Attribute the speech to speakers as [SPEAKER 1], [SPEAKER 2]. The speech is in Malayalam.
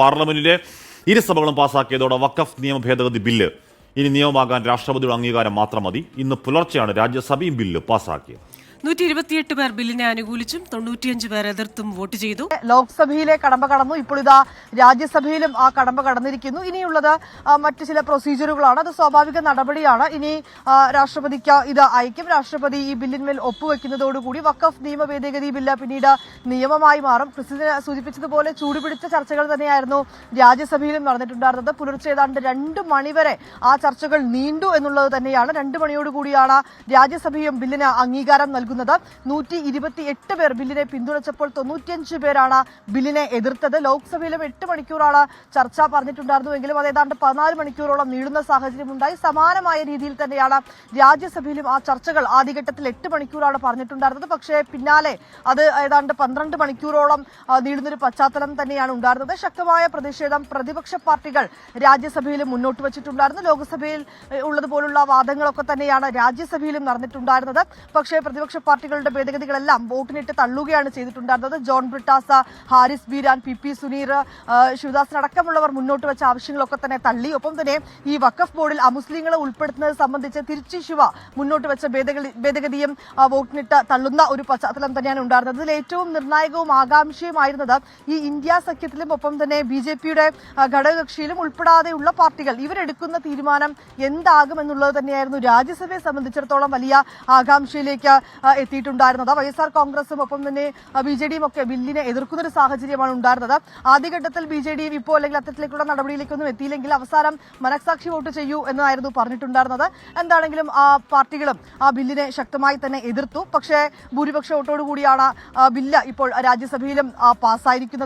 [SPEAKER 1] പാർലമെന്റിലെ ഇരുസഭകളും പാസാക്കിയതോടെ വഖഫ് നിയമ ഭേദഗതി ബില്ല് ഇനി നിയമമാകാൻ രാഷ്ട്രപതിയുടെ അംഗീകാരം മാത്രം മതി. ഇന്ന് പുലർച്ചെയാണ് രാജ്യസഭയും ബില്ല് പാസാക്കിയത്.
[SPEAKER 2] 128 പേർ ബില്ലിനെ അനുകൂലിച്ചും 95 പേർ എതിർത്തും വോട്ട് ചെയ്തു.
[SPEAKER 3] ലോക്സഭയിലെ കടമ്പ കടന്നു. ഇപ്പോൾ ഇതാ രാജ്യസഭയിലും ആ കടമ്പ കടന്നിരിക്കുന്നു. ഇനിയുള്ളത് മറ്റു ചില പ്രൊസീജിയറുകളാണ്. അത് സ്വാഭാവിക നടപടിയാണ്. ഇനി രാഷ്ട്രപതിക്ക് ഇത് അയക്കും. രാഷ്ട്രപതി ഈ ബില്ലിന്മേൽ ഒപ്പുവെക്കുന്നതോടുകൂടി വഖഫ് നിയമ ഭേദഗതി ബില്ല് പിന്നീട് നിയമമായി മാറും. പ്രസിഡന്റ് സൂചിപ്പിച്ചതുപോലെ ചൂടുപിടിച്ച ചർച്ചകൾ തന്നെയായിരുന്നു രാജ്യസഭയിലും നടന്നിട്ടുണ്ടായിരുന്നത്. പുലർച്ചെ ഏതാണ്ട് 2 മണിവരെ ആ ചർച്ചകൾ നീണ്ടു എന്നുള്ളത് തന്നെയാണ്. 2 മണിയോടുകൂടിയാണ് രാജ്യസഭയും ബില്ലിന് അംഗീകാരം നൽകുന്നത്. 128 പേർ ബില്ലിനെ പിന്തുണച്ചപ്പോൾ 95 പേരാണ് ബില്ലിനെ എതിർത്തത്. ലോക്സഭയിലും 8 മണിക്കൂറാണ് ചർച്ച പറഞ്ഞിട്ടുണ്ടായിരുന്നുവെങ്കിലും അത് ഏതാണ്ട് 14 മണിക്കൂറോളം നീളുന്ന സാഹചര്യമുണ്ടായി. സമാനമായ രീതിയിൽ തന്നെയാണ് രാജ്യസഭയിലും ആ ചർച്ചകൾ ആദ്യഘട്ടത്തിൽ 8 മണിക്കൂറാണ് പറഞ്ഞിട്ടുണ്ടായിരുന്നത്. പക്ഷേ പിന്നാലെ അത് ഏതാണ്ട് 12 മണിക്കൂറോളം നീളുന്നൊരു പശ്ചാത്തലം തന്നെയാണ് ഉണ്ടായിരുന്നത്. ശക്തമായ പ്രതിഷേധം പ്രതിപക്ഷ പാർട്ടികൾ രാജ്യസഭയിലും മുന്നോട്ട് വച്ചിട്ടുണ്ടായിരുന്നു. ലോക്സഭയിൽ ഉള്ളതുപോലുള്ള വാദങ്ങളൊക്കെ തന്നെയാണ് രാജ്യസഭയിലും നടന്നിട്ടുണ്ടായിരുന്നത്. പക്ഷേ പ്രതിപക്ഷ പാർട്ടികളുടെ ഭേദഗതികളെല്ലാം വോട്ടിനിട്ട് തള്ളുകയാണ് ചെയ്തിട്ടുണ്ടായിരുന്നത്. ജോൺ ബ്രിട്ടാസ്, ഹാരിസ് ബീരാൻ, PP സുനീർ, ശിവദാസനടക്കമുള്ളവർ മുന്നോട്ട് വെച്ച ആവശ്യങ്ങളൊക്കെ തന്നെ തള്ളി. ഒപ്പം തന്നെ ഈ വഖഫ് ബോർഡിൽ അമുസ്ലിങ്ങളെ ഉൾപ്പെടുത്തുന്നത് സംബന്ധിച്ച് തിരുച്ചി ശിവ മുന്നോട്ട് വെച്ച ഭേദഗതിയും വോട്ടിനിട്ട് തള്ളുന്ന ഒരു പശ്ചാത്തലം തന്നെയാണ് ഉണ്ടായിരുന്നത്. ഇതിൽ ഏറ്റവും നിർണായകവും ആകാംക്ഷയുമായിരുന്നത് ഈ ഇന്ത്യ സഖ്യത്തിലും ഒപ്പം തന്നെ BJPയുടെ ഘടകകക്ഷിയിലും ഉൾപ്പെടാതെയുള്ള പാർട്ടികൾ ഇവരെടുക്കുന്ന തീരുമാനം എന്താകുമെന്നുള്ളത് തന്നെയായിരുന്നു രാജ്യസഭയെ സംബന്ധിച്ചിടത്തോളം വലിയ ആകാംക്ഷയിലേക്ക് എത്തിയിട്ടുണ്ടായിരുന്നത്. YSR കോൺഗ്രസും ഒപ്പം തന്നെ BJDയും ഒക്കെ ബില്ലിനെ എതിർക്കുന്ന ഒരു സാഹചര്യമാണ് ഉണ്ടായിരുന്നത്. ആദ്യഘട്ടത്തിൽ BJDയും ഇപ്പോൾ അല്ലെങ്കിൽ അത്തരത്തിലേക്കുള്ള നടപടിയിലേക്കൊന്നും എത്തിയില്ലെങ്കിൽ അവസാനം മനസാക്ഷി വോട്ട് ചെയ്യൂ എന്നായിരുന്നു പറഞ്ഞിട്ടുണ്ടായിരുന്നത്. എന്താണെങ്കിലും ആ പാർട്ടികളും ആ ബില്ലിനെ ശക്തമായി തന്നെ എതിർത്തു. പക്ഷേ ഭൂരിപക്ഷ വോട്ടോടുകൂടിയാണ് ബില്ല് ഇപ്പോൾ രാജ്യസഭയിലും പാസ്സായിരിക്കുന്നത്.